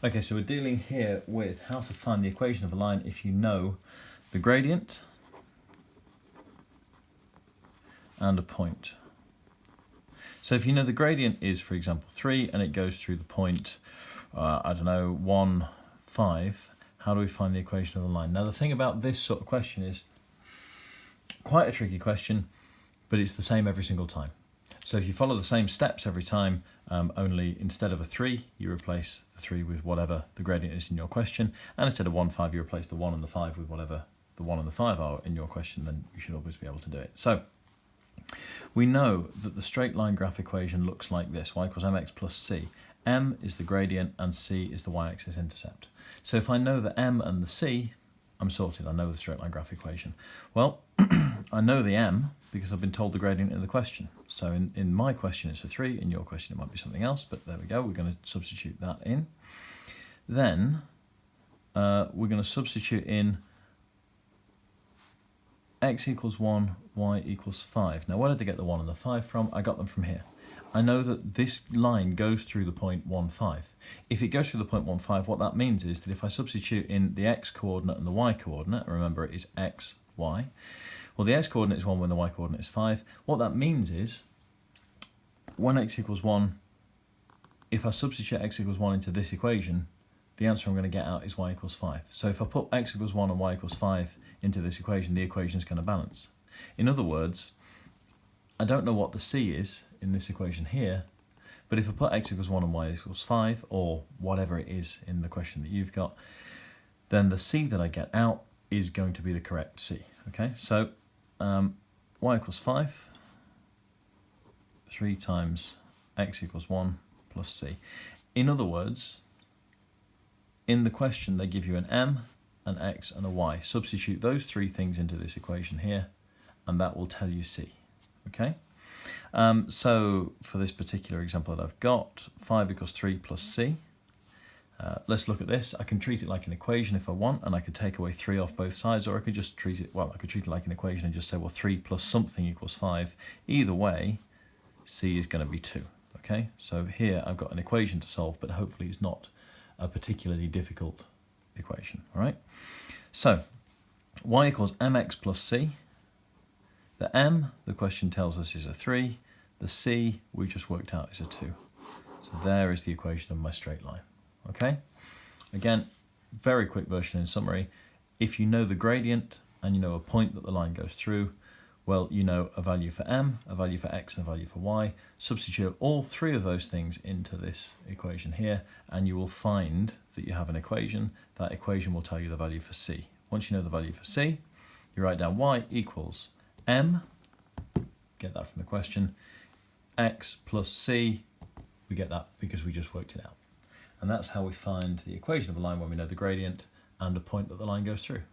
Okay, so we're dealing here with how to find the equation of a line if you know the gradient and a point. So if you know the gradient is, for example, 3 and it goes through the point, I don't know, 1, 5, how do we find the equation of the line? Now the thing about this sort of question is quite a tricky question, but it's the same every single time. So if you follow the same steps every time, only instead of a 3, you replace the 3 with whatever the gradient is in your question, and instead of 1, 5, you replace the 1 and the 5 with whatever the 1 and the 5 are in your question, then you should always be able to do it. So we know that the straight line graph equation looks like this: y equals mx plus c. M is the gradient and c is the y-axis intercept. So if I know the m and the c, I'm sorted. I know the straight line graph equation. Well, I know the m because I've been told the gradient in the question. So in my question it's a 3, in your question it might be something else, but there we go, we're going to substitute that in. Then we're going to substitute in x equals 1, y equals 5. Now where did I get the 1 and the 5 from? I got them from here. I know that this line goes through the point 1, 5. If it goes through the point 1, 5, what that means is that if I substitute in the x coordinate and the y coordinate, remember it is x, y, well the x coordinate is 1 when the y coordinate is 5. What that means is when x equals 1, if I substitute x equals 1 into this equation, the answer I'm going to get out is y equals 5. So if I put x equals 1 and y equals 5 into this equation, the equation is going to balance. In other words, I don't know what the c is in this equation here, but if I put x equals 1 and y equals 5, or whatever it is in the question that you've got, then the c that I get out is going to be the correct c. Okay, so y equals 5, 3 times x equals 1 plus c. In other words, in the question they give you an m, an x and a y. Substitute those 3 things into this equation here and that will tell you c. Okay, so for this particular example that I've got, 5 equals 3 plus c. Let's look at this. I can treat it like an equation if I want, and I could take away 3 off both sides, or I could just treat it, well, I could treat it like an equation and just say, well, 3 plus something equals 5. Either way, c is going to be 2. Okay, so here I've got an equation to solve, but hopefully it's not a particularly difficult equation. All right, so y equals mx plus c. The m, the question tells us, is a 3. The c, we just worked out, is a 2. So there is the equation of my straight line. Okay? Again, very quick version in summary. If you know the gradient and you know a point that the line goes through, well, you know a value for m, a value for x, and a value for y. Substitute all 3 of those things into this equation here, and you will find that you have an equation. That equation will tell you the value for c. Once you know the value for c, you write down y equals m, get that from the question, x plus c, we get that because we just worked it out. And that's how we find the equation of a line when we know the gradient and a point that the line goes through.